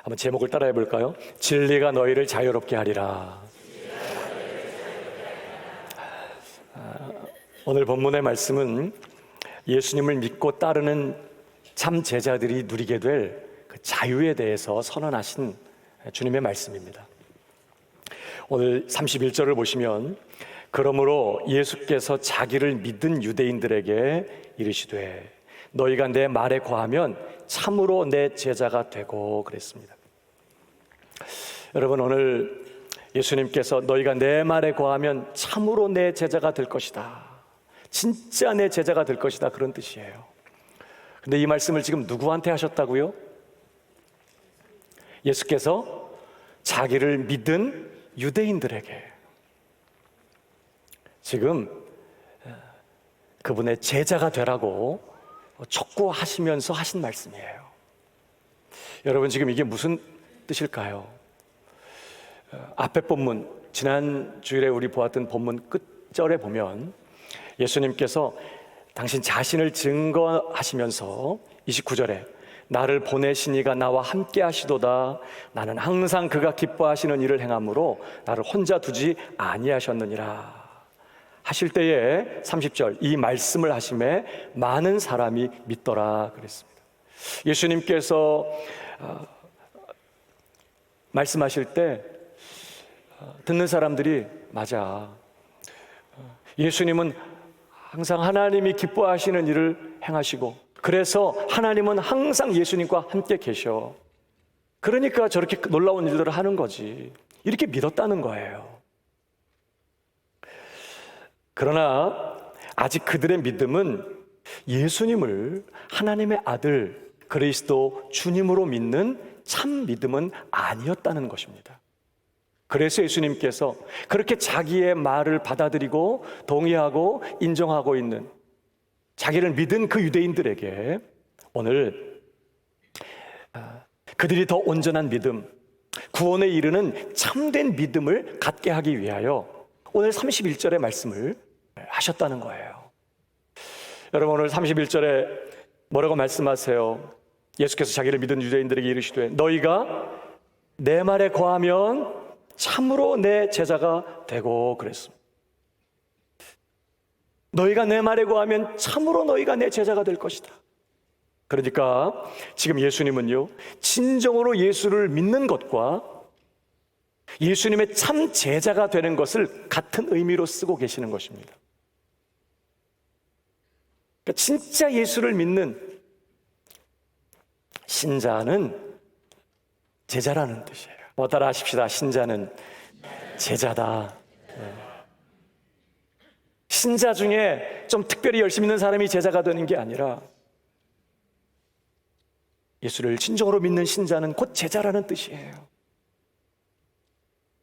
한번 제목을 따라해 볼까요? 진리가 너희를 자유롭게 하리라. 오늘 본문의 말씀은 예수님을 믿고 따르는 참 제자들이 누리게 될 그 자유에 대해서 선언하신 주님의 말씀입니다. 오늘 31절을 보시면 그러므로 예수께서 자기를 믿은 유대인들에게 이르시되 너희가 내 말에 거하면 참으로 내 제자가 되고 그랬습니다. 여러분, 오늘 예수님께서 너희가 내 말에 거하면 참으로 내 제자가 될 것이다, 진짜 내 제자가 될 것이다, 그런 뜻이에요. 근데 이 말씀을 지금 누구한테 하셨다고요? 예수께서 자기를 믿은 유대인들에게 지금 그분의 제자가 되라고 촉구하시면서 하신 말씀이에요. 여러분, 지금 이게 무슨 뜻일까요? 앞에 본문, 지난 주일에 우리 보았던 본문 끝절에 보면 예수님께서 당신 자신을 증거하시면서 29절에 나를 보내신 이가 나와 함께 하시도다, 나는 항상 그가 기뻐하시는 일을 행함으로 나를 혼자 두지 아니하셨느니라 하실 때에 30절 이 말씀을 하심에 많은 사람이 믿더라 그랬습니다. 예수님께서 말씀하실 때 듣는 사람들이 맞아, 예수님은 항상 하나님이 기뻐하시는 일을 행하시고 그래서 하나님은 항상 예수님과 함께 계셔, 그러니까 저렇게 놀라운 일들을 하는 거지, 이렇게 믿었다는 거예요. 그러나 아직 그들의 믿음은 예수님을 하나님의 아들 그리스도 주님으로 믿는 참 믿음은 아니었다는 것입니다. 그래서 예수님께서 그렇게 자기의 말을 받아들이고 동의하고 인정하고 있는 자기를 믿은 그 유대인들에게 오늘 그들이 더 온전한 믿음, 구원에 이르는 참된 믿음을 갖게 하기 위하여 오늘 31절의 말씀을 하셨다는 거예요. 여러분, 오늘 31절에 뭐라고 말씀하세요? 예수께서 자기를 믿은 유대인들에게 이르시되 너희가 내 말에 거하면 참으로 내 제자가 되고 그랬습니다. 너희가 내 말에 거하면 참으로 너희가 내 제자가 될 것이다. 그러니까 지금 예수님은요, 진정으로 예수를 믿는 것과 예수님의 참 제자가 되는 것을 같은 의미로 쓰고 계시는 것입니다. 그러니까 진짜 예수를 믿는 신자는 제자라는 뜻이에요. 뭐 따라 하십시다. 신자는 제자다. 신자 중에 좀 특별히 열심히 있는 사람이 제자가 되는 게 아니라 예수를 진정으로 믿는 신자는 곧 제자라는 뜻이에요.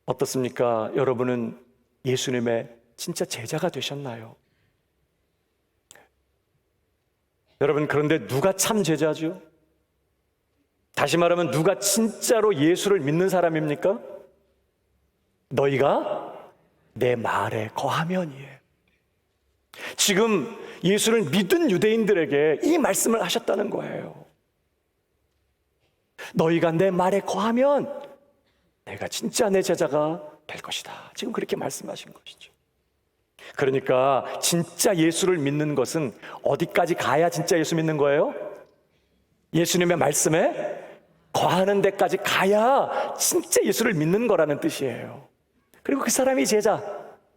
어떻습니까? 여러분은 예수님의 진짜 제자가 되셨나요? 여러분, 그런데 누가 참 제자죠? 다시 말하면 누가 진짜로 예수를 믿는 사람입니까? 너희가 내 말에 거하면이에요. 지금 예수를 믿은 유대인들에게 이 말씀을 하셨다는 거예요. 너희가 내 말에 거하면 내가 진짜 내 제자가 될 것이다. 지금 그렇게 말씀하신 것이죠. 그러니까 진짜 예수를 믿는 것은 어디까지 가야 진짜 예수 믿는 거예요? 예수님의 말씀에 거하는 데까지 가야 진짜 예수를 믿는 거라는 뜻이에요. 그리고 그 사람이 제자,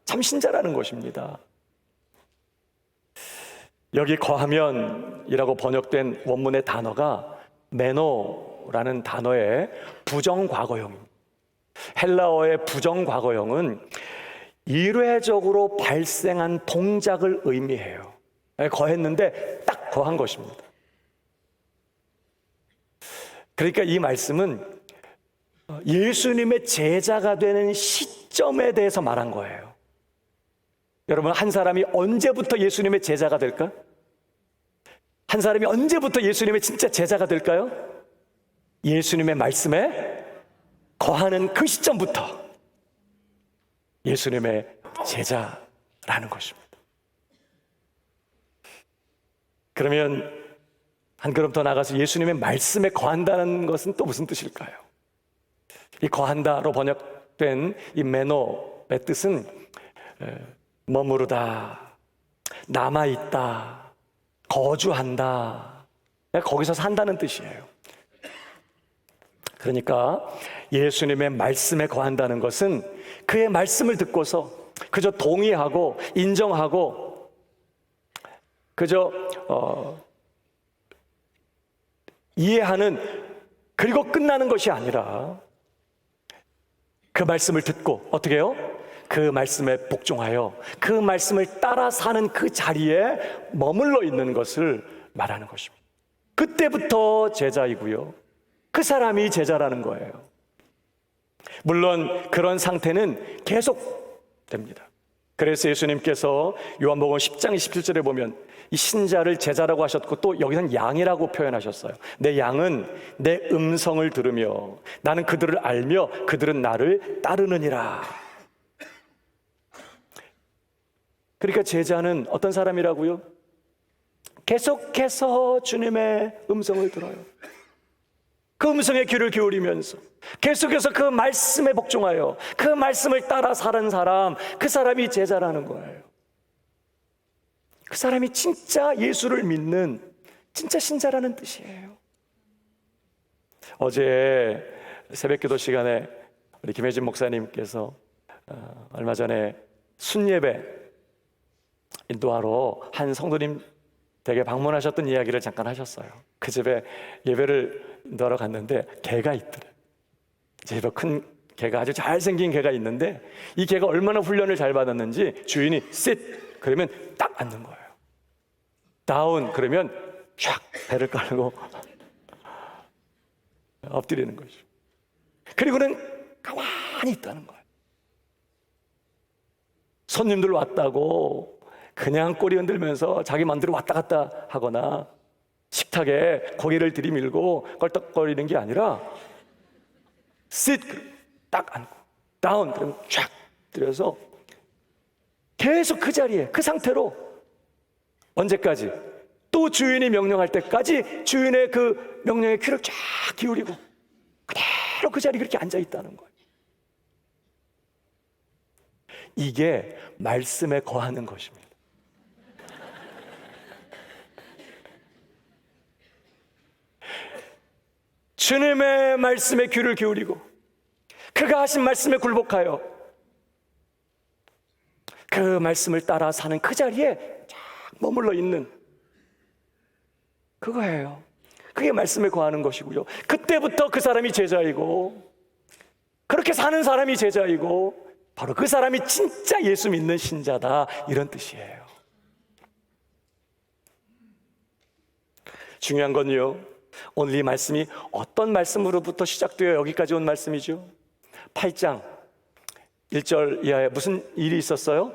참 신자라는 것입니다. 여기 거하면이라고 번역된 원문의 단어가 메노라는 단어의 부정과거형입니다. 헬라어의 부정과거형은 일회적으로 발생한 동작을 의미해요. 거했는데 딱 거한 것입니다. 그러니까 이 말씀은 예수님의 제자가 되는 시점에 대해서 말한 거예요. 여러분, 한 사람이 언제부터 예수님의 제자가 될까? 한 사람이 언제부터 예수님의 진짜 제자가 될까요? 예수님의 말씀에 거하는 그 시점부터 예수님의 제자라는 것입니다. 그러면 한 걸음 더 나가서 예수님의 말씀에 거한다는 것은 또 무슨 뜻일까요? 이 거한다로 번역된 이 메노의 뜻은 머무르다, 남아있다, 거주한다, 거기서 산다는 뜻이에요. 그러니까 예수님의 말씀에 거한다는 것은 그의 말씀을 듣고서 그저 동의하고 인정하고 그저 이해하는, 그리고 끝나는 것이 아니라 그 말씀을 듣고 어떻게 해요? 그 말씀에 복종하여 그 말씀을 따라 사는 그 자리에 머물러 있는 것을 말하는 것입니다. 그때부터 제자이고요, 그 사람이 제자라는 거예요. 물론 그런 상태는 계속 됩니다. 그래서 예수님께서 요한복음 10장 27절에 보면 이 신자를 제자라고 하셨고, 또 여기서는 양이라고 표현하셨어요. 내 양은 내 음성을 들으며 나는 그들을 알며 그들은 나를 따르느니라. 그러니까 제자는 어떤 사람이라고요? 계속해서 주님의 음성을 들어요. 그 음성에 귀를 기울이면서 계속해서 그 말씀에 복종하여 그 말씀을 따라 사는 사람, 그 사람이 제자라는 거예요. 그 사람이 진짜 예수를 믿는 진짜 신자라는 뜻이에요. 어제 새벽기도 시간에 우리 김혜진 목사님께서 얼마 전에 순예배 인도하러 한 성도님 댁에 방문하셨던 이야기를 잠깐 하셨어요. 그 집에 예배를 인도하러 갔는데 개가 있더래. 제일 큰 개가, 아주 잘생긴 개가 있는데 이 개가 얼마나 훈련을 잘 받았는지 주인이 sit 그러면 딱 앉는 거예요. 다운 그러면 촥 배를 깔고 엎드리는 거죠. 그리고는 가만히 있다는 거예요. 손님들 왔다고 그냥 꼬리 흔들면서 자기 맘대로 왔다 갔다 하거나 식탁에 고개를 들이밀고 껄떡거리는 게 아니라 sit 딱 앉고 down 그러면 쫙 들여서 계속 그 자리에 그 상태로 언제까지? 또 주인이 명령할 때까지 주인의 그 명령에 귀를 쫙 기울이고 그대로 그 자리에 그렇게 앉아 있다는 거예요. 이게 말씀에 거하는 것입니다. 주님의 말씀에 귀를 기울이고 그가 하신 말씀에 굴복하여 그 말씀을 따라 사는 그 자리에 쫙 머물러 있는 그거예요. 그게 말씀에 거하는 것이고요. 그때부터 그 사람이 제자이고 그렇게 사는 사람이 제자이고 바로 그 사람이 진짜 예수 믿는 신자다, 이런 뜻이에요. 중요한 건요, 오늘 이 말씀이 어떤 말씀으로부터 시작되어 여기까지 온 말씀이죠? 8장 1절 이하에 무슨 일이 있었어요?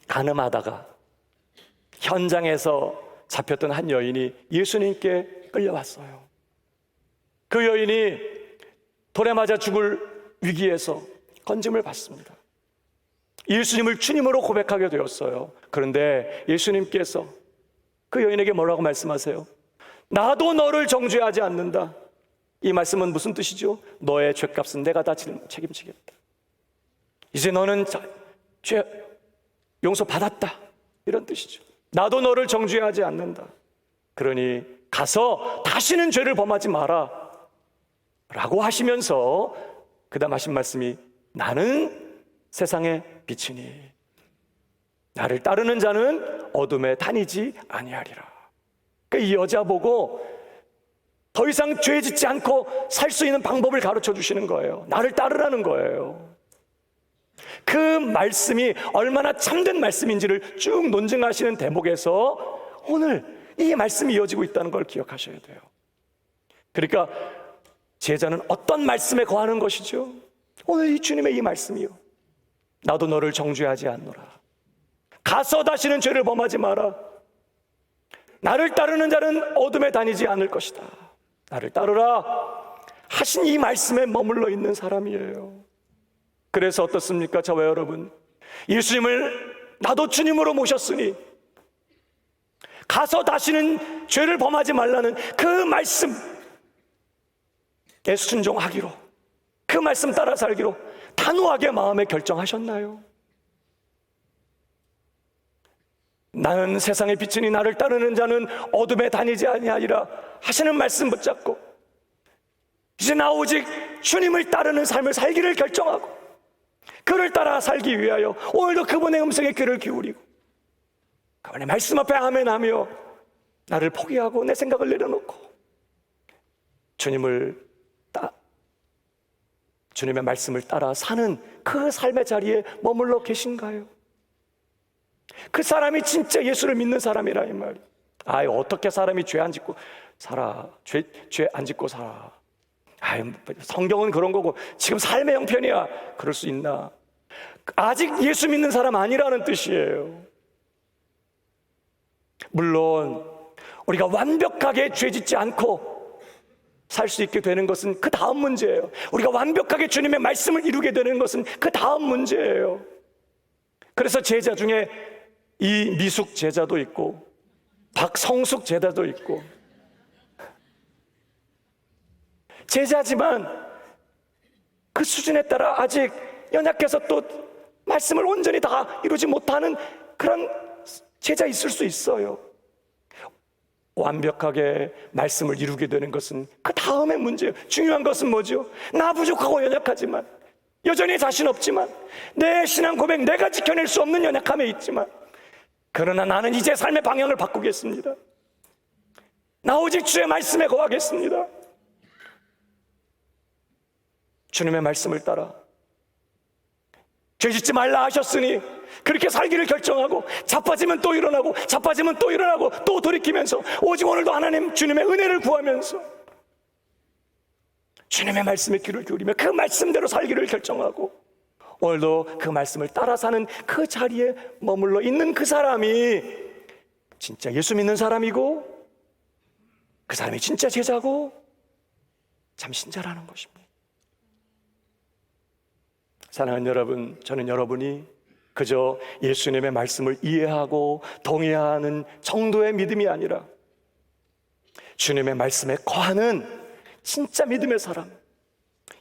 가늠하다가 현장에서 잡혔던 한 여인이 예수님께 끌려왔어요. 그 여인이 돌에 맞아 죽을 위기에서 건짐을 받습니다. 예수님을 주님으로 고백하게 되었어요. 그런데 예수님께서 그 여인에게 뭐라고 말씀하세요? 나도 너를 정죄하지 않는다. 이 말씀은 무슨 뜻이죠? 너의 죄값은 내가 다 책임지겠다. 이제 너는 죄 용서받았다, 이런 뜻이죠. 나도 너를 정죄하지 않는다. 그러니 가서 다시는 죄를 범하지 마라 라고 하시면서 그 다음 하신 말씀이 나는 세상의 빛이니 나를 따르는 자는 어둠에 다니지 아니하리라. 그러니까 이 여자 보고 더 이상 죄 짓지 않고 살 수 있는 방법을 가르쳐 주시는 거예요. 나를 따르라는 거예요. 그 말씀이 얼마나 참된 말씀인지를 쭉 논증하시는 대목에서 오늘 이 말씀이 이어지고 있다는 걸 기억하셔야 돼요. 그러니까 제자는 어떤 말씀에 거하는 것이죠? 오늘 이 주님의 이 말씀이요, 나도 너를 정죄하지 않노라. 가서 다시는 죄를 범하지 마라. 나를 따르는 자는 어둠에 다니지 않을 것이다. 나를 따르라 하신 이 말씀에 머물러 있는 사람이에요. 그래서 어떻습니까? 저와 여러분, 예수님을 나도 주님으로 모셨으니 가서 다시는 죄를 범하지 말라는 그 말씀에 순종하기로 그 말씀 따라 살기로 단호하게 마음에 결정하셨나요? 나는 세상의 빛이니 나를 따르는 자는 어둠에 다니지 아니하리라 하시는 말씀 붙잡고 이제 나 오직 주님을 따르는 삶을 살기를 결정하고 그를 따라 살기 위하여 오늘도 그분의 음성에 귀를 기울이고 그분의 말씀 앞에 아멘하며 나를 포기하고 내 생각을 내려놓고 주님의 말씀을 따라 사는 그 삶의 자리에 머물러 계신가요? 그 사람이 진짜 예수를 믿는 사람이라 이 말이에요. 어떻게 사람이 죄 안 짓고 살아? 죄 안 짓고 살아? 성경은 그런 거고 지금 삶의 형편이야. 그럴 수 있나? 아직 예수 믿는 사람 아니라는 뜻이에요. 물론 우리가 완벽하게 죄 짓지 않고 살 수 있게 되는 것은 그 다음 문제예요. 우리가 완벽하게 주님의 말씀을 이루게 되는 것은 그 다음 문제예요. 그래서 제자 중에 이미숙 제자도 있고 박성숙 제자도 있고 제자지만 그 수준에 따라 아직 연약해서 또 말씀을 온전히 다 이루지 못하는 그런 제자 있을 수 있어요. 완벽하게 말씀을 이루게 되는 것은 그 다음의 문제예요. 중요한 것은 뭐죠? 나 부족하고 연약하지만 여전히 자신 없지만 내 신앙 고백 내가 지켜낼 수 없는 연약함에 있지만 그러나 나는 이제 삶의 방향을 바꾸겠습니다. 나 오직 주의 말씀에 거하겠습니다. 주님의 말씀을 따라 죄 짓지 말라 하셨으니 그렇게 살기를 결정하고 자빠지면 또 일어나고 자빠지면 또 일어나고 또 돌이키면서 오직 오늘도 하나님 주님의 은혜를 구하면서 주님의 말씀에 귀를 기울이며 그 말씀대로 살기를 결정하고 오늘도 그 말씀을 따라 사는 그 자리에 머물러 있는 그 사람이 진짜 예수 믿는 사람이고 그 사람이 진짜 제자고 참 신자라는 것입니다. 사랑하는 여러분, 저는 여러분이 그저 예수님의 말씀을 이해하고 동의하는 정도의 믿음이 아니라 주님의 말씀에 거하는 진짜 믿음의 사람,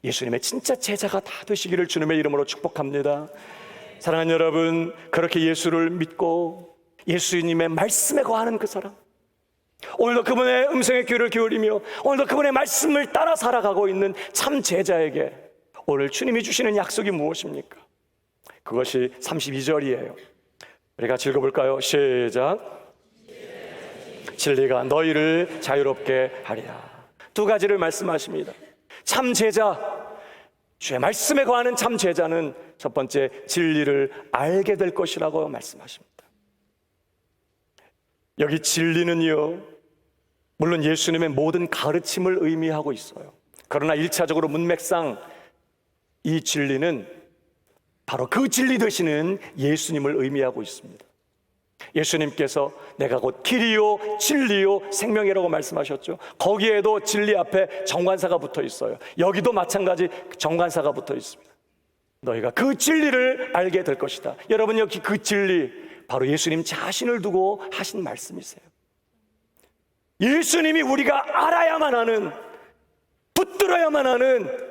예수님의 진짜 제자가 다 되시기를 주님의 이름으로 축복합니다. 사랑하는 여러분, 그렇게 예수를 믿고 예수님의 말씀에 거하는 그 사람, 오늘도 그분의 음성에 귀를 기울이며 오늘도 그분의 말씀을 따라 살아가고 있는 참 제자에게 오늘 주님이 주시는 약속이 무엇입니까? 그것이 32절이에요. 우리 같이 읽어볼까요? 시작. 진리가 너희를 자유롭게 하리라. 두 가지를 말씀하십니다. 참 제자, 주의 말씀에 거하는 참 제자는 첫 번째 진리를 알게 될 것이라고 말씀하십니다. 여기 진리는요, 물론 예수님의 모든 가르침을 의미하고 있어요. 그러나 1차적으로 문맥상 이 진리는 바로 그 진리 되시는 예수님을 의미하고 있습니다. 예수님께서 내가 곧 길이요 진리요 생명이라고 말씀하셨죠. 거기에도 진리 앞에 정관사가 붙어 있어요. 여기도 마찬가지 정관사가 붙어 있습니다. 너희가 그 진리를 알게 될 것이다. 여러분, 여기 그 진리 바로 예수님 자신을 두고 하신 말씀이세요. 예수님이 우리가 알아야만 하는, 붙들어야만 하는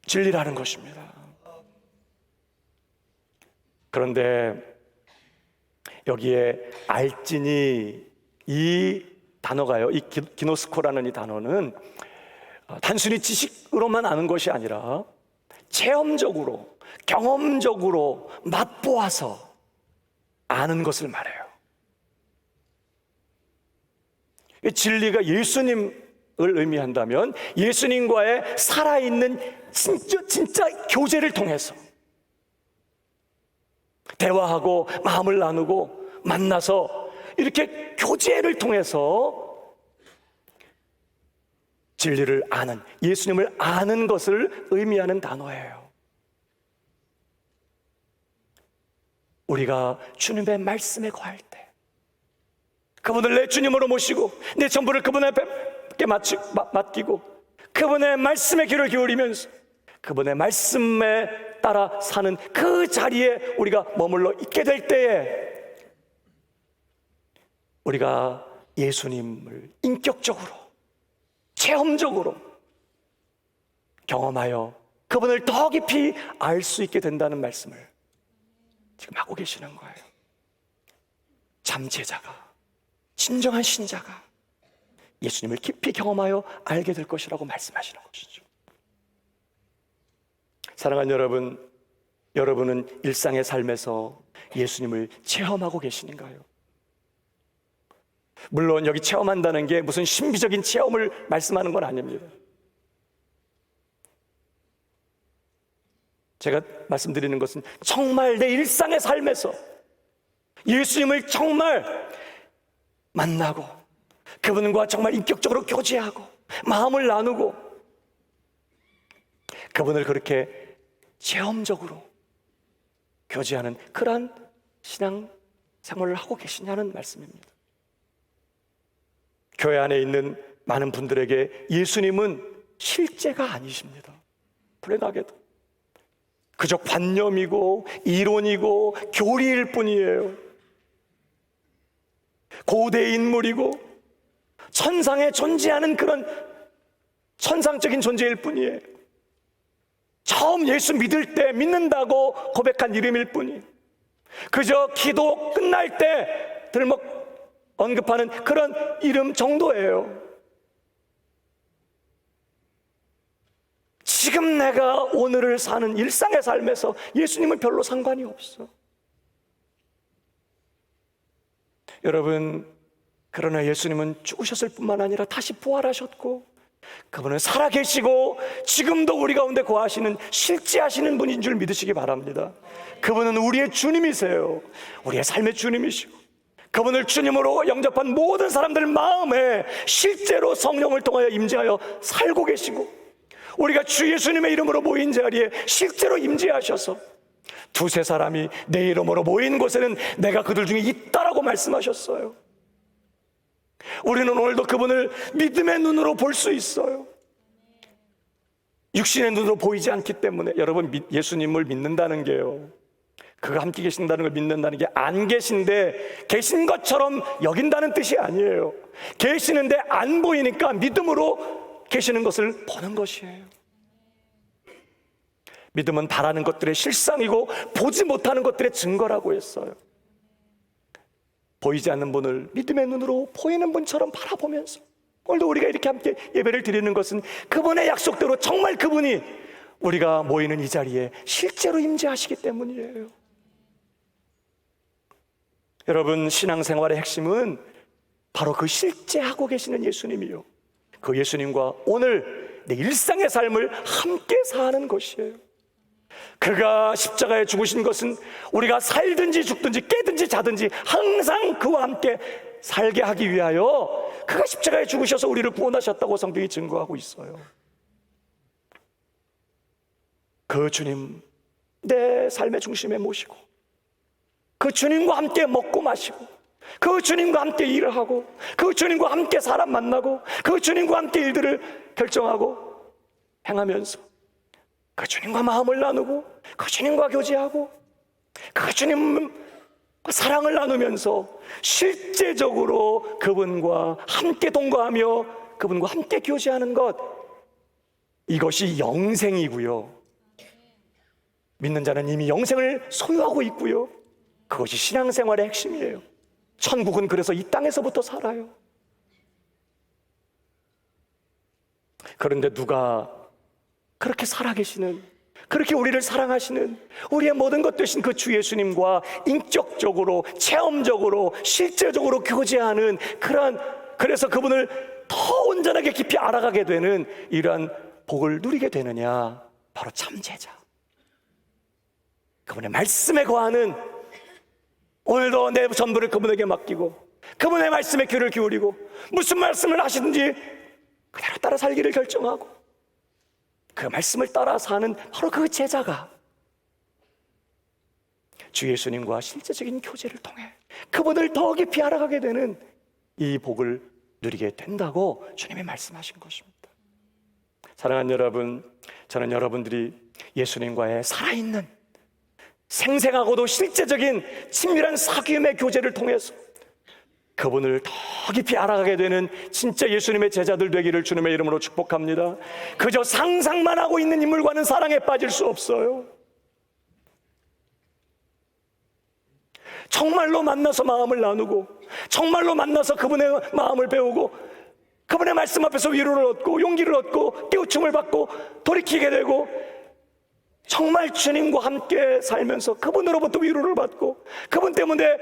진리라는 것입니다. 그런데 여기에 알진이 이 단어가요, 이 기노스코라는 이 단어는 단순히 지식으로만 아는 것이 아니라 체험적으로, 경험적으로 맛보아서 아는 것을 말해요. 진리가 예수님을 의미한다면 예수님과의 살아있는 진짜 교제를 통해서 대화하고 마음을 나누고 만나서 이렇게 교제를 통해서 진리를 아는, 예수님을 아는 것을 의미하는 단어예요. 우리가 주님의 말씀에 거할 때 그분을 내 주님으로 모시고 내 전부를 그분에게 맡기고 그분의 말씀에 귀를 기울이면서 그분의 말씀에 따라 사는 그 자리에 우리가 머물러 있게 될 때에 우리가 예수님을 인격적으로, 체험적으로 경험하여 그분을 더 깊이 알 수 있게 된다는 말씀을 지금 하고 계시는 거예요. 참 제자가, 진정한 신자가 예수님을 깊이 경험하여 알게 될 것이라고 말씀하시는 것이죠. 사랑하는 여러분, 여러분은 일상의 삶에서 예수님을 체험하고 계시는가요? 물론 여기 체험한다는 게 무슨 신비적인 체험을 말씀하는 건 아닙니다. 제가 말씀드리는 것은 정말 내 일상의 삶에서 예수님을 정말 만나고 그분과 정말 인격적으로 교제하고 마음을 나누고 그분을 그렇게 체험적으로 교제하는 그러한 신앙 생활을 하고 계시냐는 말씀입니다. 교회 안에 있는 많은 분들에게 예수님은 실제가 아니십니다. 불행하게도 그저 관념이고 이론이고 교리일 뿐이에요. 고대 인물이고 천상에 존재하는 그런 천상적인 존재일 뿐이에요. 처음 예수 믿을 때 믿는다고 고백한 이름일 뿐이에요. 그저 기도 끝날 때 들먹 언급하는 그런 이름 정도예요. 지금 내가 오늘을 사는 일상의 삶에서 예수님은 별로 상관이 없어. 여러분, 그러나 예수님은 죽으셨을 뿐만 아니라 다시 부활하셨고 그분은 살아계시고 지금도 우리 가운데 거하시는 실제하시는 분인 줄 믿으시기 바랍니다. 그분은 우리의 주님이세요. 우리의 삶의 주님이시고 그분을 주님으로 영접한 모든 사람들 마음에 실제로 성령을 통하여 임재하여 살고 계시고 우리가 주 예수님의 이름으로 모인 자리에 실제로 임재하셔서 두세 사람이 내 이름으로 모인 곳에는 내가 그들 중에 있다라고 말씀하셨어요. 우리는 오늘도 그분을 믿음의 눈으로 볼 수 있어요. 육신의 눈으로 보이지 않기 때문에 여러분, 예수님을 믿는다는 게요, 그가 함께 계신다는 걸 믿는다는 게 안 계신데 계신 것처럼 여긴다는 뜻이 아니에요. 계시는데 안 보이니까 믿음으로 계시는 것을 보는 것이에요. 믿음은 바라는 것들의 실상이고 보지 못하는 것들의 증거라고 했어요. 보이지 않는 분을 믿음의 눈으로 보이는 분처럼 바라보면서 오늘도 우리가 이렇게 함께 예배를 드리는 것은 그분의 약속대로 정말 그분이 우리가 모이는 이 자리에 실제로 임재하시기 때문이에요. 여러분, 신앙생활의 핵심은 바로 그 실제하고 계시는 예수님이요, 그 예수님과 오늘 내 일상의 삶을 함께 사는 것이에요. 그가 십자가에 죽으신 것은 우리가 살든지 죽든지 깨든지 자든지 항상 그와 함께 살게 하기 위하여 그가 십자가에 죽으셔서 우리를 구원하셨다고 성경이 증거하고 있어요. 그 주님 내 삶의 중심에 모시고 그 주님과 함께 먹고 마시고 그 주님과 함께 일을 하고 그 주님과 함께 사람 만나고 그 주님과 함께 일들을 결정하고 행하면서 그 주님과 마음을 나누고 그 주님과 교제하고 그 주님과 사랑을 나누면서 실제적으로 그분과 함께 동거하며 그분과 함께 교제하는 것, 이것이 영생이고요, 믿는 자는 이미 영생을 소유하고 있고요, 그것이 신앙생활의 핵심이에요. 천국은 그래서 이 땅에서부터 살아요. 그런데 누가 그렇게 살아계시는, 그렇게 우리를 사랑하시는 우리의 모든 것 되신 그 주 예수님과 인격적으로, 체험적으로, 실제적으로 교제하는 그래서 그분을 더 온전하게 깊이 알아가게 되는 이러한 복을 누리게 되느냐? 바로 참제자, 그분의 말씀에 거하는, 오늘도 내 전부를 그분에게 맡기고 그분의 말씀에 귀를 기울이고 무슨 말씀을 하시든지 그대로 따라 살기를 결정하고 그 말씀을 따라 사는 바로 그 제자가 주 예수님과 실제적인 교제를 통해 그분을 더 깊이 알아가게 되는 이 복을 누리게 된다고 주님이 말씀하신 것입니다. 사랑하는 여러분, 저는 여러분들이 예수님과의 살아있는 생생하고도 실제적인 친밀한 사귐의 교제를 통해서 그분을 더 더 깊이 알아가게 되는 진짜 예수님의 제자들 되기를 주님의 이름으로 축복합니다. 그저 상상만 하고 있는 인물과는 사랑에 빠질 수 없어요. 정말로 만나서 마음을 나누고, 정말로 만나서 그분의 마음을 배우고, 그분의 말씀 앞에서 위로를 얻고 용기를 얻고 깨우침을 받고 돌이키게 되고, 정말 주님과 함께 살면서 그분으로부터 위로를 받고 그분 때문에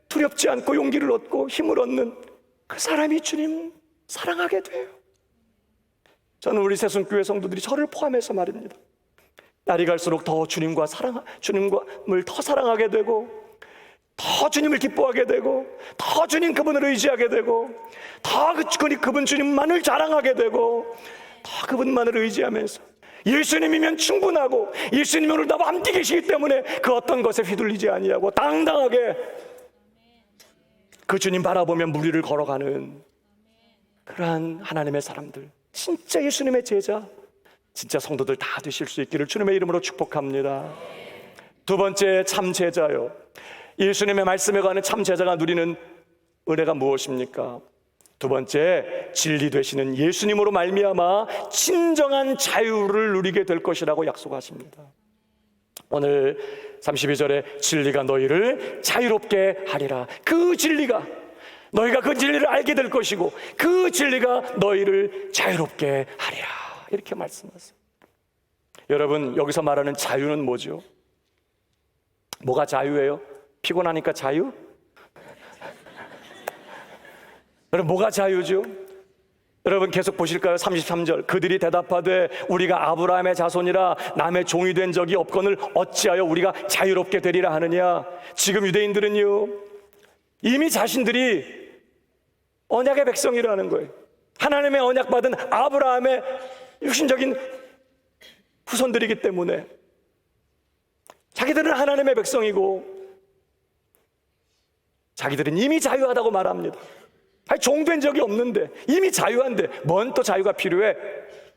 두렵지 않고 용기를 얻고 힘을 얻는 그 사람이 주님 사랑하게 돼요. 저는 우리 새순교회 성도들이 저를 포함해서 말입니다. 날이 갈수록 더 주님을 더 사랑하게 되고, 더 주님을 기뻐하게 되고, 더 주님 그분을 의지하게 되고, 더 그분 주님만을 자랑하게 되고, 더 그분만을 의지하면서 예수님이면 충분하고 예수님은 나와 함께 계시기 때문에 그 어떤 것에 휘둘리지 아니하고 당당하게 그 주님 바라보며 무리를 걸어가는 그러한 하나님의 사람들, 진짜 예수님의 제자, 진짜 성도들 다 되실 수 있기를 주님의 이름으로 축복합니다. 두 번째, 참 제자요. 예수님의 말씀에 관한 참 제자가 누리는 은혜가 무엇입니까? 두 번째, 진리 되시는 예수님으로 말미암아 진정한 자유를 누리게 될 것이라고 약속하십니다. 오늘 32절에 진리가 너희를 자유롭게 하리라. 그 진리가, 너희가 그 진리를 알게 될 것이고 그 진리가 너희를 자유롭게 하리라, 이렇게 말씀하세요. 여러분, 여기서 말하는 자유는 뭐죠? 뭐가 자유예요? 피곤하니까 자유? 여러분, 뭐가 자유죠? 여러분 계속 보실까요? 33절, 그들이 대답하되 우리가 아브라함의 자손이라 남의 종이 된 적이 없거늘 어찌하여 우리가 자유롭게 되리라 하느냐. 지금 유대인들은요, 이미 자신들이 언약의 백성이라는 거예요. 하나님의 언약받은 아브라함의 육신적인 후손들이기 때문에 자기들은 하나님의 백성이고 자기들은 이미 자유하다고 말합니다. 종된 적이 없는데 이미 자유한데 뭔 또 자유가 필요해?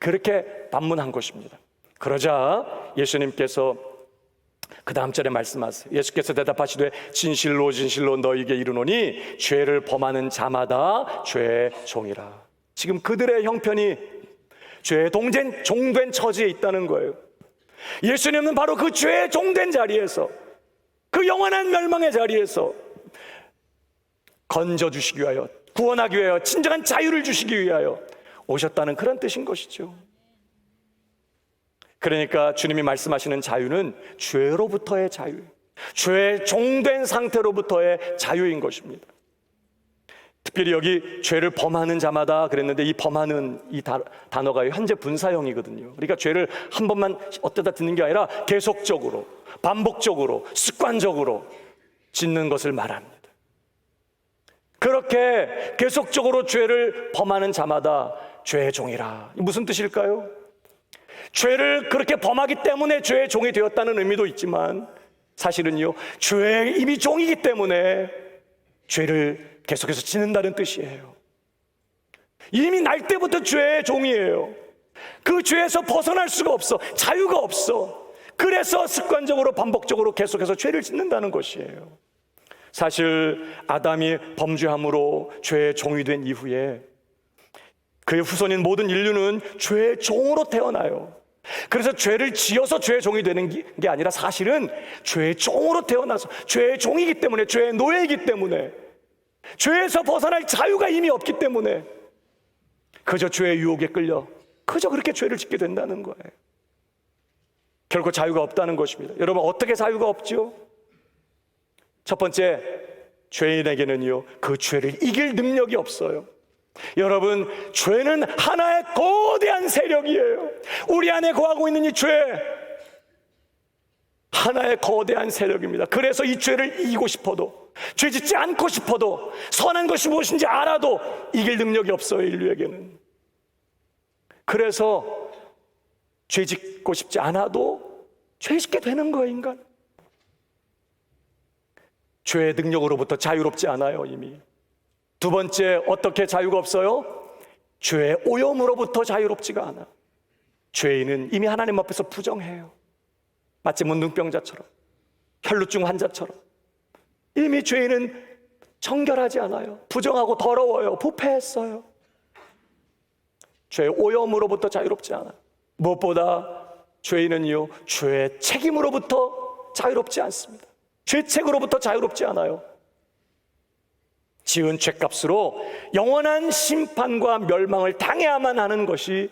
그렇게 반문한 것입니다. 그러자 예수님께서 그 다음 절에 말씀하세요. 예수께서 대답하시되 진실로 진실로 너희에게 이르노니 죄를 범하는 자마다 죄의 종이라. 지금 그들의 형편이 죄의 종된 처지에 있다는 거예요. 예수님은 바로 그 죄의 종된 자리에서, 그 영원한 멸망의 자리에서 건져주시기 위하여, 구원하기 위하여, 진정한 자유를 주시기 위하여 오셨다는 그런 뜻인 것이죠. 그러니까 주님이 말씀하시는 자유는 죄로부터의 자유, 죄의 종된 상태로부터의 자유인 것입니다. 특별히 여기 죄를 범하는 자마다 그랬는데, 이 범하는 이 단어가 현재 분사형이거든요. 그러니까 죄를 한 번만 어쩌다 듣는 게 아니라 계속적으로, 반복적으로, 습관적으로 짓는 것을 말합니다. 그렇게 계속적으로 죄를 범하는 자마다 죄의 종이라. 무슨 뜻일까요? 죄를 그렇게 범하기 때문에 죄의 종이 되었다는 의미도 있지만, 사실은요, 죄의 이미 종이기 때문에 죄를 계속해서 짓는다는 뜻이에요. 이미 날 때부터 죄의 종이에요. 그 죄에서 벗어날 수가 없어. 자유가 없어. 그래서 습관적으로 반복적으로 계속해서 죄를 짓는다는 것이에요. 사실 아담이 범죄함으로 죄의 종이 된 이후에 그의 후손인 모든 인류는 죄의 종으로 태어나요. 그래서 죄를 지어서 죄의 종이 되는 게 아니라 사실은 죄의 종으로 태어나서 죄의 종이기 때문에, 죄의 노예이기 때문에, 죄에서 벗어날 자유가 이미 없기 때문에 그저 죄의 유혹에 끌려 그저 그렇게 죄를 짓게 된다는 거예요. 결코 자유가 없다는 것입니다. 여러분, 어떻게 자유가 없죠? 첫 번째, 죄인에게는요, 그 죄를 이길 능력이 없어요. 여러분, 죄는 하나의 거대한 세력이에요. 우리 안에 거하고 있는 이 죄, 하나의 거대한 세력입니다. 그래서 이 죄를 이기고 싶어도, 죄 짓지 않고 싶어도, 선한 것이 무엇인지 알아도 이길 능력이 없어요, 인류에게는. 그래서 죄 짓고 싶지 않아도 죄 짓게 되는 거예요, 인간. 죄의 능력으로부터 자유롭지 않아요, 이미. 두 번째, 어떻게 자유가 없어요? 죄의 오염으로부터 자유롭지가 않아. 죄인은 이미 하나님 앞에서 부정해요. 마치 문둥병자처럼, 혈루증 환자처럼. 이미 죄인은 정결하지 않아요. 부정하고 더러워요. 부패했어요. 죄의 오염으로부터 자유롭지 않아요. 무엇보다 죄인은요, 죄의 책임으로부터 자유롭지 않습니다. 죄책으로부터 자유롭지 않아요. 지은 죄값으로 영원한 심판과 멸망을 당해야만 하는 것이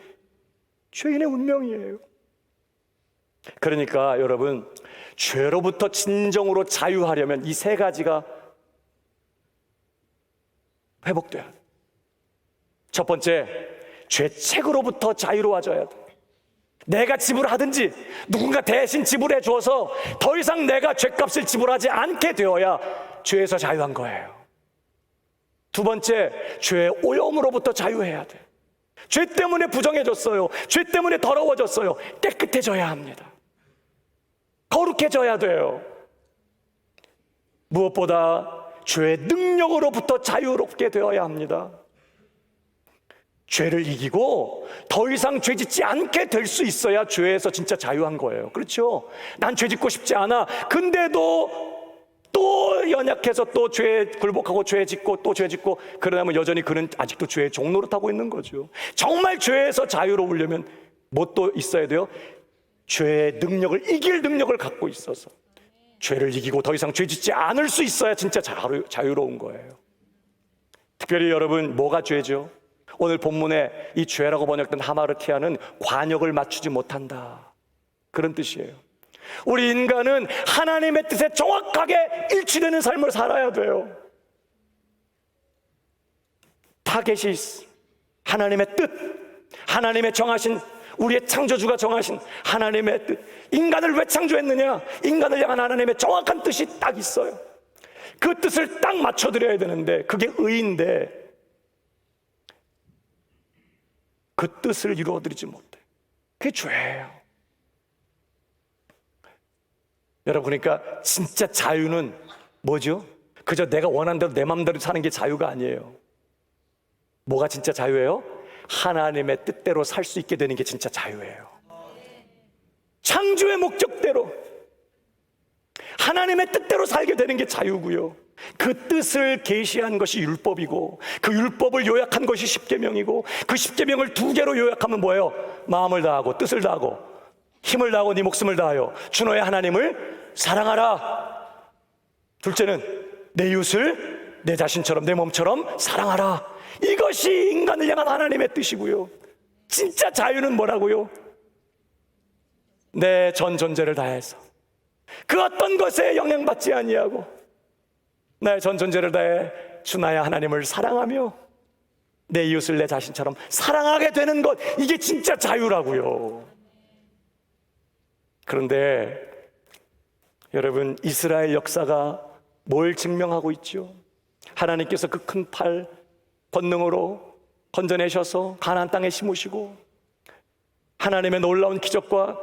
죄인의 운명이에요. 그러니까 여러분, 죄로부터 진정으로 자유하려면 이 세 가지가 회복돼야 돼요. 첫 번째, 죄책으로부터 자유로워져야 돼요. 내가 지불하든지 누군가 대신 지불해 주어서 더 이상 내가 죄값을 지불하지 않게 되어야 죄에서 자유한 거예요. 두 번째, 죄의 오염으로부터 자유해야 돼. 죄 때문에 부정해졌어요. 죄 때문에 더러워졌어요. 깨끗해져야 합니다. 거룩해져야 돼요. 무엇보다 죄의 능력으로부터 자유롭게 되어야 합니다. 죄를 이기고 더 이상 죄 짓지 않게 될 수 있어야 죄에서 진짜 자유한 거예요. 그렇죠? 난 죄 짓고 싶지 않아. 근데도 또 연약해서 또 죄에 굴복하고 죄 짓고 또 죄 짓고, 그러다면 여전히 그는 아직도 죄의 종노릇하고 있는 거죠. 정말 죄에서 자유로우려면 뭐 또 있어야 돼요? 죄의 능력을 이길 능력을 갖고 있어서 죄를 이기고 더 이상 죄 짓지 않을 수 있어야 진짜 자유로운 거예요. 특별히 여러분, 뭐가 죄죠? 오늘 본문에 이 죄라고 번역된 하마르티아는 관역을 맞추지 못한다, 그런 뜻이에요. 우리 인간은 하나님의 뜻에 정확하게 일치되는 삶을 살아야 돼요. 타겟이 하나님의 뜻, 하나님의 정하신, 우리의 창조주가 정하신 하나님의 뜻. 인간을 왜 창조했느냐? 인간을 향한 하나님의 정확한 뜻이 딱 있어요. 그 뜻을 딱 맞춰드려야 되는데 그게 의인데 그 뜻을 이루어드리지 못해. 그게 죄예요. 여러분, 그러니까 진짜 자유는 뭐죠? 그저 내가 원하는 대로 내 마음대로 사는 게 자유가 아니에요. 뭐가 진짜 자유예요? 하나님의 뜻대로 살 수 있게 되는 게 진짜 자유예요. 창조의 목적대로 하나님의 뜻대로 살게 되는 게 자유고요. 그 뜻을 계시한 것이 율법이고, 그 율법을 요약한 것이 십계명이고, 그 십계명을 2개로 요약하면 뭐예요? 마음을 다하고 뜻을 다하고 힘을 다하고 네 목숨을 다하여 주 너의 하나님을 사랑하라. 둘째는 내 이웃을 내 자신처럼, 내 몸처럼 사랑하라. 이것이 인간을 향한 하나님의 뜻이고요. 진짜 자유는 뭐라고요? 내 전 존재를 다해서 그 어떤 것에 영향받지 아니하고 나의 전 존재를 다해 주 나의 하나님을 사랑하며 내 이웃을 내 자신처럼 사랑하게 되는 것, 이게 진짜 자유라고요. 그런데 여러분, 이스라엘 역사가 뭘 증명하고 있죠? 하나님께서 그 큰 팔 권능으로 건져내셔서 가나안 땅에 심으시고 하나님의 놀라운 기적과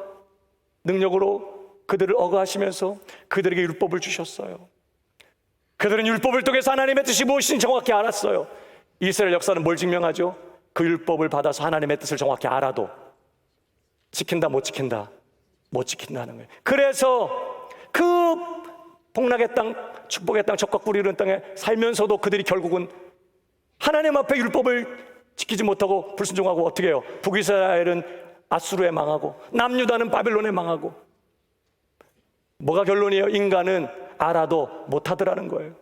능력으로 그들을 억압하시면서 그들에게 율법을 주셨어요. 그들은 율법을 통해서 하나님의 뜻이 무엇인지 정확히 알았어요. 이스라엘 역사는 뭘 증명하죠? 그 율법을 받아서 하나님의 뜻을 정확히 알아도 지킨다 못 지킨다, 못 지킨다는 거예요. 그래서 그 복락의 땅, 축복의 땅, 적과 꿀이 흐르는 땅에 살면서도 그들이 결국은 하나님 앞에 율법을 지키지 못하고 불순종하고 어떻게 해요? 북이스라엘은 아수르에 망하고 남유다는 바벨론에 망하고. 뭐가 결론이에요? 인간은 알아도 못하더라는 거예요.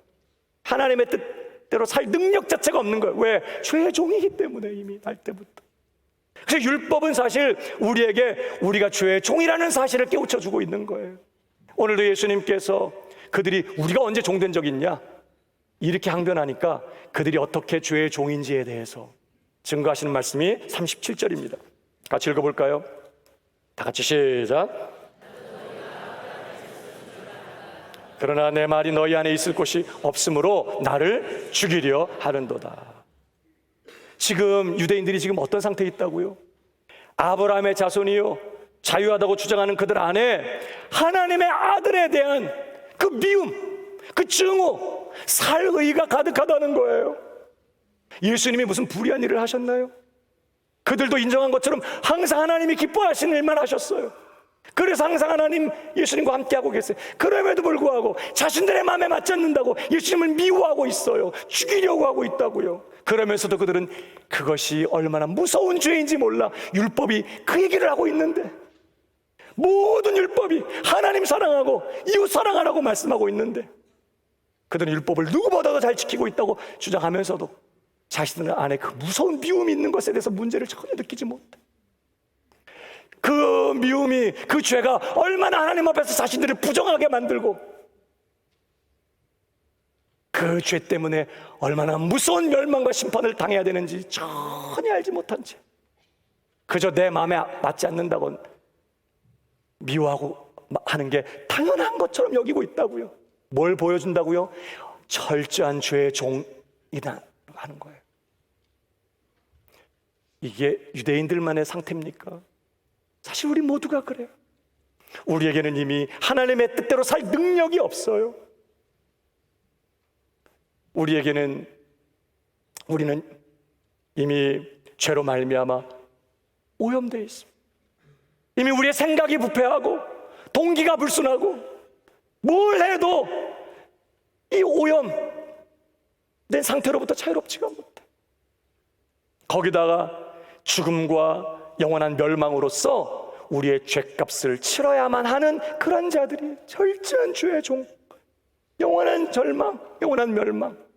하나님의 뜻대로 살 능력 자체가 없는 거예요. 왜? 죄의 종이기 때문에, 이미 날 때부터. 그래서 율법은 사실 우리에게 우리가 죄의 종이라는 사실을 깨우쳐주고 있는 거예요. 오늘도 예수님께서 그들이 우리가 언제 종된 적이 있냐? 이렇게 항변하니까 그들이 어떻게 죄의 종인지에 대해서 증거하시는 말씀이 37절입니다. 같이 읽어볼까요? 다 같이 시작. 그러나 내 말이 너희 안에 있을 곳이 없으므로 나를 죽이려 하는도다. 지금 유대인들이 지금 어떤 상태에 있다고요? 아브라함의 자손이요, 자유하다고 주장하는 그들 안에 하나님의 아들에 대한 그 미움, 그 증오, 살의가 가득하다는 거예요. 예수님이 무슨 불의한 일을 하셨나요? 그들도 인정한 것처럼 항상 하나님이 기뻐하시는 일만 하셨어요. 그래서 항상 하나님 예수님과 함께하고 계세요. 그럼에도 불구하고 자신들의 마음에 맞지 않는다고 예수님을 미워하고 있어요. 죽이려고 하고 있다고요. 그러면서도 그들은 그것이 얼마나 무서운 죄인지 몰라 율법이 그 얘기를 하고 있는데, 모든 율법이 하나님 사랑하고 이웃 사랑하라고 말씀하고 있는데, 그들은 율법을 누구보다도 잘 지키고 있다고 주장하면서도 자신들 안에 그 무서운 미움이 있는 것에 대해서 문제를 전혀 느끼지 못해. 그 미움이, 그 죄가 얼마나 하나님 앞에서 자신들을 부정하게 만들고, 그 죄 때문에 얼마나 무서운 멸망과 심판을 당해야 되는지 전혀 알지 못한 채 그저 내 마음에 맞지 않는다고 미워하고 하는 게 당연한 것처럼 여기고 있다고요. 뭘 보여준다고요? 철저한 죄의 종이라 하는 거예요. 이게 유대인들만의 상태입니까? 사실 우리 모두가 그래요. 우리에게는 이미 하나님의 뜻대로 살 능력이 없어요. 우리는 이미 죄로 말미암아 오염되어 있습니다. 이미 우리의 생각이 부패하고 동기가 불순하고 뭘 해도 이 오염된 상태로부터 자유롭지가 못해. 거기다가 죽음과 영원한 멸망으로서 우리의 죄값을 치러야만 하는 그런 자들이 철저한 죄의 종, 영원한 절망, 영원한 멸망,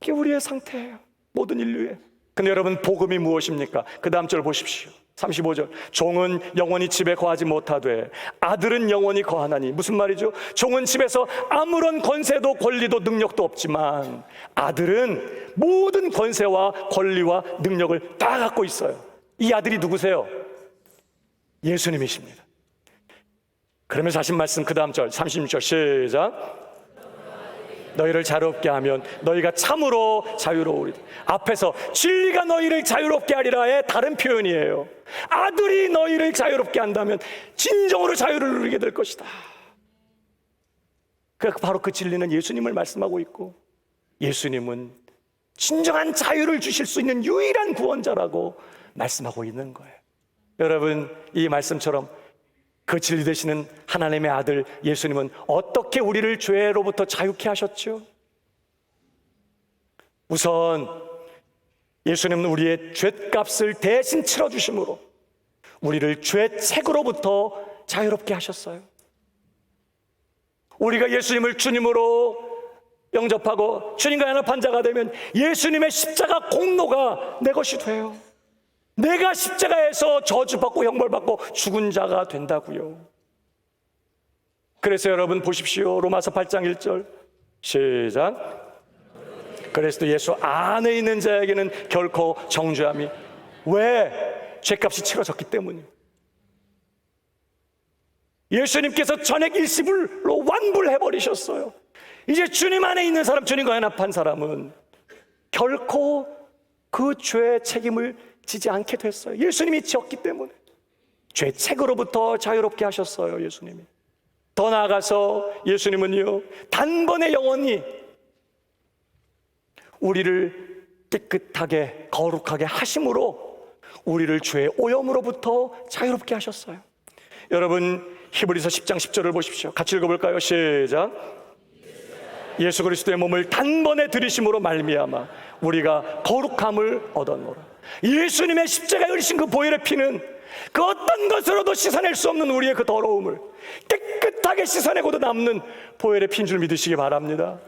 이게 우리의 상태예요. 모든 인류의. 근데 여러분, 복음이 무엇입니까? 그 다음 절 보십시오. 35절. 종은 영원히 집에 거하지 못하되 아들은 영원히 거하나니. 무슨 말이죠? 종은 집에서 아무런 권세도 권리도 능력도 없지만 아들은 모든 권세와 권리와 능력을 다 갖고 있어요. 이 아들이 누구세요? 예수님이십니다. 그러면서 하신 말씀, 그 다음 절 36절 시작. 너희를 자유롭게 하면 너희가 참으로 자유로우리다. 앞에서 진리가 너희를 자유롭게 하리라의 다른 표현이에요. 아들이 너희를 자유롭게 한다면 진정으로 자유를 누리게 될 것이다. 바로 그 진리는 예수님을 말씀하고 있고, 예수님은 진정한 자유를 주실 수 있는 유일한 구원자라고 말씀하고 있는 거예요. 여러분, 이 말씀처럼 그 진리 되시는 하나님의 아들 예수님은 어떻게 우리를 죄로부터 자유케 하셨죠? 우선 예수님은 우리의 죄값을 대신 치러주심으로 우리를 죄책으로부터 자유롭게 하셨어요. 우리가 예수님을 주님으로 영접하고 주님과 연합한 자가 되면 예수님의 십자가 공로가 내 것이 돼요. 내가 십자가에서 저주받고 형벌받고 죽은 자가 된다고요. 그래서 여러분 보십시오. 로마서 8장 1절 시작. 그래서 예수 안에 있는 자에게는 결코 정죄함이, 왜? 죄값이 치러졌기 때문이에요. 예수님께서 전액 일시불로 완불해버리셨어요. 이제 주님 안에 있는 사람, 주님과 연합한 사람은 결코 그 죄의 책임을 지지 않게 됐어요. 예수님이 지었기 때문에. 죄책으로부터 자유롭게 하셨어요, 예수님이. 더 나아가서 예수님은요, 단번에 영원히 우리를 깨끗하게 거룩하게 하심으로 우리를 죄의 오염으로부터 자유롭게 하셨어요. 여러분, 히브리서 10장 10절을 보십시오. 같이 읽어볼까요? 시작. 예수 그리스도의 몸을 단번에 들이심으로 말미암아 우리가 거룩함을 얻었노라. 예수님의 십자가에 흘리신 그 보혈의 피는 그 어떤 것으로도 씻어낼 수 없는 우리의 그 더러움을 깨끗하게 씻어내고도 남는 보혈의 피인 줄 믿으시기 바랍니다.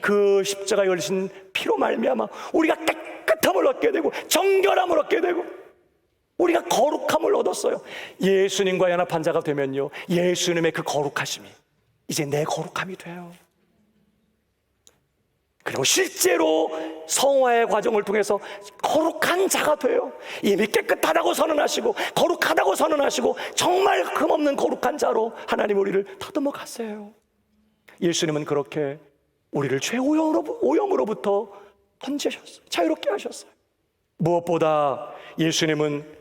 그 십자가에 흘리신 피로 말미암아 우리가 깨끗함을 얻게 되고 정결함을 얻게 되고 우리가 거룩함을 얻었어요. 예수님과 연합한 자가 되면요, 예수님의 그 거룩하심이 이제 내 거룩함이 돼요. 그리고 실제로 성화의 과정을 통해서 거룩한 자가 돼요. 이미 깨끗하다고 선언하시고 거룩하다고 선언하시고 정말 흠없는 거룩한 자로 하나님 우리를 다듬어 갔어요. 예수님은 그렇게 우리를 죄 오염으로부터 건지셨어요. 자유롭게 하셨어요. 무엇보다 예수님은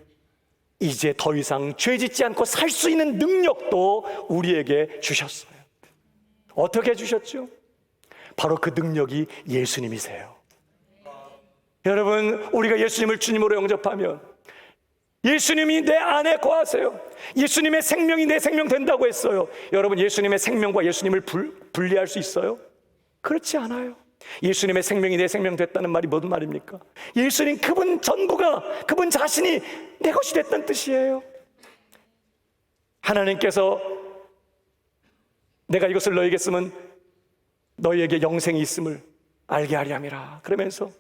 이제 더 이상 죄 짓지 않고 살 수 있는 능력도 우리에게 주셨어요. 어떻게 주셨죠? 바로 그 능력이 예수님이세요. 여러분, 우리가 예수님을 주님으로 영접하면 예수님이 내 안에 거하세요. 예수님의 생명이 내 생명 된다고 했어요. 여러분, 예수님의 생명과 예수님을 분리할 수 있어요? 그렇지 않아요. 예수님의 생명이 내 생명 됐다는 말이 무슨 말입니까? 예수님, 그분 전부가, 그분 자신이 내 것이 됐다는 뜻이에요. 하나님께서 내가 이것을 너에게 쓰면 너희에게 영생이 있음을 알게 하리 함이라 그러면서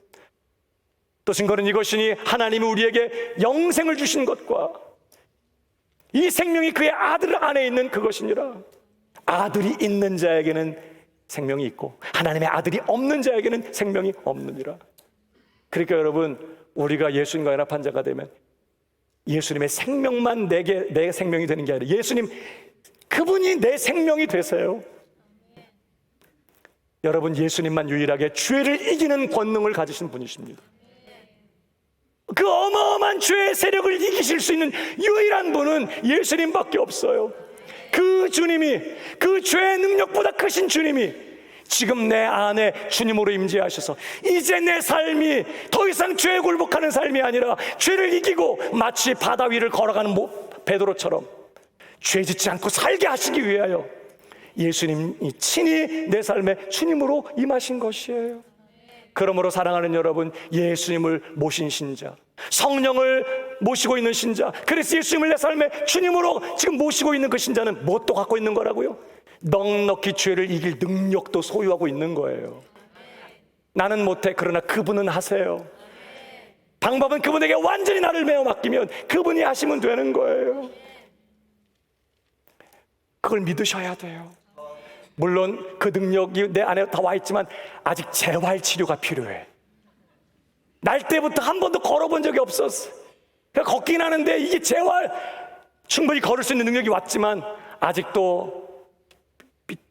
또 증거는 이것이니 하나님이 우리에게 영생을 주신 것과 이 생명이 그의 아들 안에 있는 그것이니라. 아들이 있는 자에게는 생명이 있고 하나님의 아들이 없는 자에게는 생명이 없느니라. 그러니까 여러분, 우리가 예수님과 연합한 자가 되면 예수님의 생명만 내 생명이 되는 게 아니라 예수님, 그분이 내 생명이 되세요. 여러분, 예수님만 유일하게 죄를 이기는 권능을 가지신 분이십니다. 그 어마어마한 죄의 세력을 이기실 수 있는 유일한 분은 예수님밖에 없어요. 그 주님이, 그 죄의 능력보다 크신 주님이 지금 내 안에 주님으로 임재하셔서 이제 내 삶이 더 이상 죄에 굴복하는 삶이 아니라 죄를 이기고 마치 바다 위를 걸어가는 베드로처럼 죄 짓지 않고 살게 하시기 위하여 예수님이 친히 내 삶에 주님으로 임하신 것이에요. 그러므로 사랑하는 여러분, 예수님을 모신 신자, 성령을 모시고 있는 신자, 그래서 예수님을 내 삶에 주님으로 지금 모시고 있는 그 신자는 무엇도 갖고 있는 거라고요? 넉넉히 죄를 이길 능력도 소유하고 있는 거예요. 나는 못해. 그러나 그분은 하세요. 방법은 그분에게 완전히 나를 메어 맡기면 그분이 하시면 되는 거예요. 그걸 믿으셔야 돼요. 물론 그 능력이 내 안에 다 와 있지만 아직 재활 치료가 필요해. 날 때부터 한 번도 걸어본 적이 없었어. 그러니까 걷긴 하는데 이게 재활, 충분히 걸을 수 있는 능력이 왔지만 아직도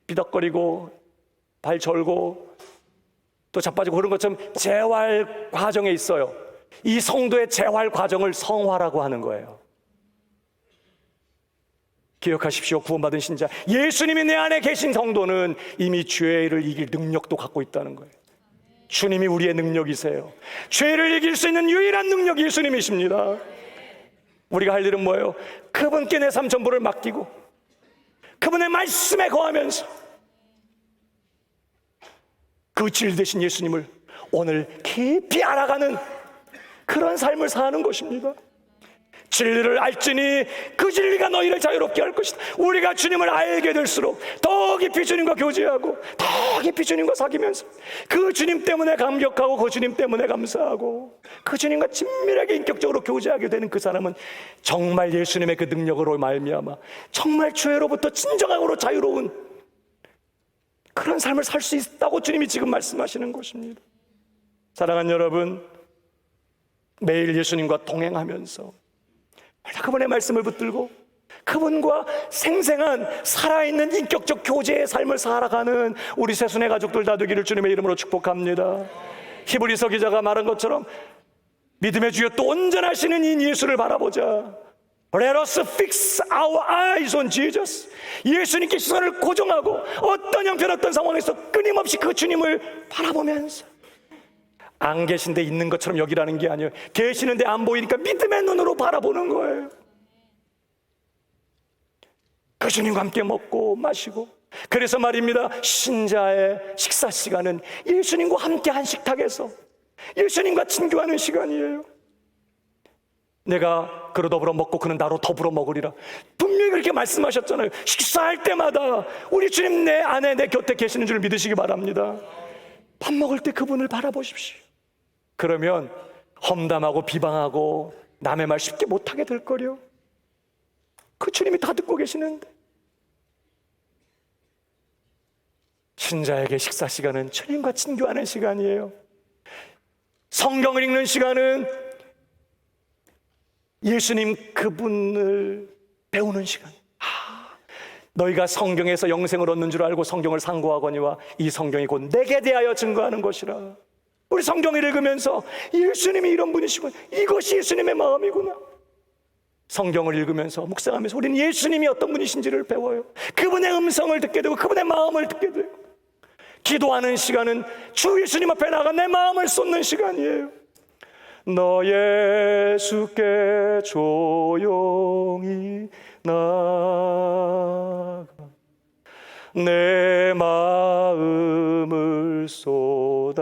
삐덕거리고 발 절고 또 자빠지고 그런 것처럼 재활 과정에 있어요. 이 성도의 재활 과정을 성화라고 하는 거예요. 기억하십시오. 구원받은 신자, 예수님이 내 안에 계신 성도는 이미 죄를 이길 능력도 갖고 있다는 거예요. 주님이 우리의 능력이세요. 죄를 이길 수 있는 유일한 능력이 예수님이십니다. 우리가 할 일은 뭐예요? 그분께 내 삶 전부를 맡기고 그분의 말씀에 거하면서 그 진리 되신 예수님을 오늘 깊이 알아가는 그런 삶을 사는 것입니다. 진리를 알지니 그 진리가 너희를 자유롭게 할 것이다. 우리가 주님을 알게 될수록 더 깊이 주님과 교제하고 더 깊이 주님과 사귀면서 그 주님 때문에 감격하고 그 주님 때문에 감사하고 그 주님과 친밀하게 인격적으로 교제하게 되는 그 사람은 정말 예수님의 그 능력으로 말미암아 정말 죄로부터 진정함으로 자유로운 그런 삶을 살 수 있다고 주님이 지금 말씀하시는 것입니다. 사랑하는 여러분, 매일 예수님과 동행하면서 그분의 말씀을 붙들고 그분과 생생한 살아있는 인격적 교제의 삶을 살아가는 우리 새순의 가족들 다 되기를 주님의 이름으로 축복합니다. 히브리서 기자가 말한 것처럼 믿음의 주여 또 온전하시는 이 예수를 바라보자. Let us fix our eyes on Jesus. 예수님께 시선을 고정하고 어떤 형편 어떤 상황에서 끊임없이 그 주님을 바라보면서 안 계신데 있는 것처럼 여기라는 게 아니에요. 계시는데 안 보이니까 믿음의 눈으로 바라보는 거예요. 그 주님과 함께 먹고 마시고, 그래서 말입니다, 신자의 식사 시간은 예수님과 함께 한 식탁에서 예수님과 친교하는 시간이에요. 내가 그로 더불어 먹고 그는 나로 더불어 먹으리라 분명히 그렇게 말씀하셨잖아요. 식사할 때마다 우리 주님 내 안에 내 곁에 계시는 줄 믿으시기 바랍니다. 밥 먹을 때 그분을 바라보십시오. 그러면 험담하고 비방하고 남의 말 쉽게 못하게 될 거요. 그 주님이 다 듣고 계시는데. 신자에게 식사 시간은 주님과 친교하는 시간이에요. 성경을 읽는 시간은 예수님 그분을 배우는 시간. 너희가 성경에서 영생을 얻는 줄 알고 성경을 상고하거니와 이 성경이 곧 내게 대하여 증거하는 것이라. 우리 성경을 읽으면서 예수님이 이런 분이시구나, 이것이 예수님의 마음이구나. 성경을 읽으면서 묵상하면서 우리는 예수님이 어떤 분이신지를 배워요. 그분의 음성을 듣게 되고 그분의 마음을 듣게 돼요. 기도하는 시간은 주 예수님 앞에 나가 내 마음을 쏟는 시간이에요. 너 예수께 조용히 나가 내 마음을 쏟아놓으라.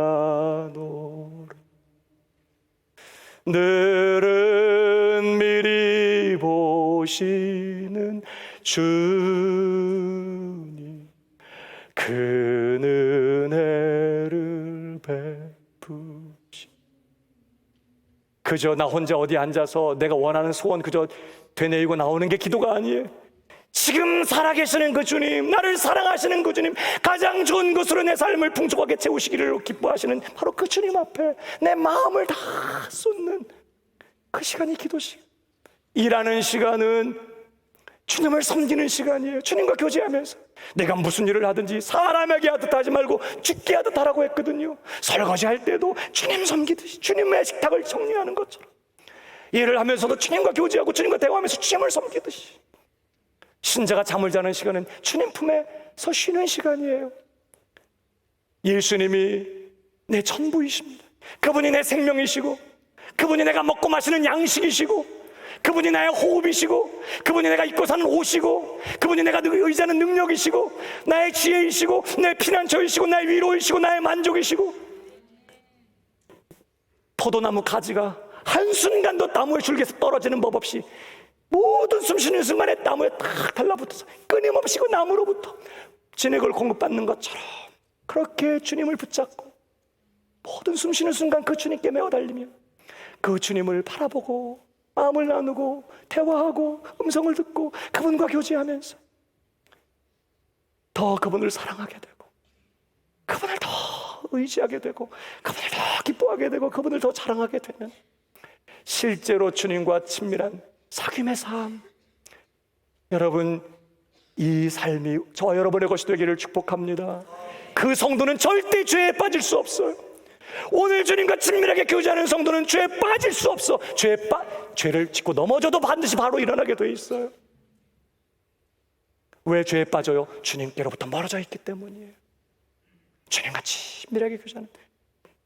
늘은 미리 보시는 주님 그 은혜를 베푸시. 그저 나 혼자 어디 앉아서 내가 원하는 소원 그저 되뇌이고 나오는 게 기도가 아니에요. 지금 살아계시는 그 주님, 나를 사랑하시는 그 주님, 가장 좋은 것으로 내 삶을 풍족하게 채우시기를 기뻐하시는 바로 그 주님 앞에 내 마음을 다 쏟는 그 시간이 기도 시간. 일하는 시간은 주님을 섬기는 시간이에요. 주님과 교제하면서 내가 무슨 일을 하든지 사람에게 하듯 하지 말고 주께 하듯 하라고 했거든요. 설거지할 때도 주님 섬기듯이 주님의 식탁을 정리하는 것처럼, 일을 하면서도 주님과 교제하고 주님과 대화하면서 주님을 섬기듯이, 신자가 잠을 자는 시간은 주님 품에서 쉬는 시간이에요. 예수님이 내 전부이십니다. 그분이 내 생명이시고, 그분이 내가 먹고 마시는 양식이시고, 그분이 나의 호흡이시고, 그분이 내가 입고 사는 옷이고, 그분이 내가 의지하는 능력이시고, 나의 지혜이시고, 내 피난처이시고, 나의 위로이시고, 나의 만족이시고. 포도나무 가지가 한순간도 나무의 줄기에서 떨어지는 법 없이 모든 숨쉬는 순간에 나무에 딱 달라붙어서 끊임없이 그 나무로부터 진액을 공급받는 것처럼 그렇게 주님을 붙잡고 모든 숨쉬는 순간 그 주님께 매어 달리며 그 주님을 바라보고 마음을 나누고 대화하고 음성을 듣고 그분과 교제하면서 더 그분을 사랑하게 되고, 그분을 더 의지하게 되고, 그분을 더 기뻐하게 되고, 그분을 더 자랑하게 되는 실제로 주님과 친밀한 사귐의 삶. 여러분, 이 삶이 저와 여러분의 것이 되기를 축복합니다. 그 성도는 절대 죄에 빠질 수 없어요. 오늘 주님과 친밀하게 교제하는 성도는 죄에 빠질 수 없어. 죄를 짓고 넘어져도 반드시 바로 일어나게 돼 있어요. 왜 죄에 빠져요? 주님께로부터 멀어져 있기 때문이에요. 주님과 친밀하게 교제하는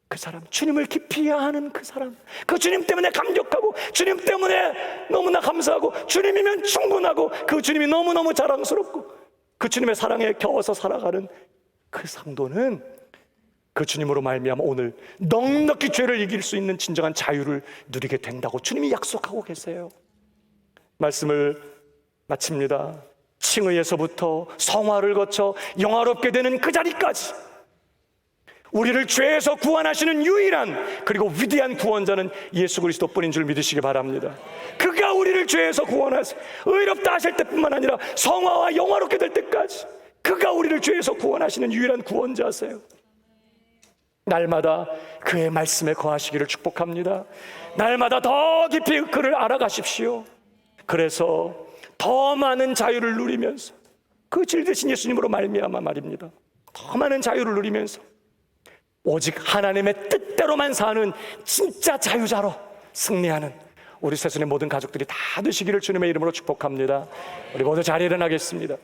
그 사람, 주님을 깊이 아는 그 사람, 그 주님 때문에 감격하고 주님 때문에 너무나 감사하고 주님이면 충분하고 그 주님이 너무너무 자랑스럽고 그 주님의 사랑에 겨워서 살아가는 그 성도는 그 주님으로 말미암아 오늘 넉넉히 죄를 이길 수 있는 진정한 자유를 누리게 된다고 주님이 약속하고 계세요. 말씀을 마칩니다. 칭의에서부터 성화를 거쳐 영화롭게 되는 그 자리까지 우리를 죄에서 구원하시는 유일한 그리고 위대한 구원자는 예수 그리스도뿐인 줄 믿으시기 바랍니다. 그가 우리를 죄에서 구원하시, 의롭다 하실 때뿐만 아니라 성화와 영화롭게 될 때까지 그가 우리를 죄에서 구원하시는 유일한 구원자세요. 날마다 그의 말씀에 거하시기를 축복합니다. 날마다 더 깊이 그를 알아가십시오. 그래서 더 많은 자유를 누리면서 그 질되신 예수님으로 말미암아 말입니다. 더 많은 자유를 누리면서 오직 하나님의 뜻대로만 사는 진짜 자유자로 승리하는 우리 세상의 모든 가족들이 다 되시기를 주님의 이름으로 축복합니다. 우리 모두 자리에 일어나겠습니다.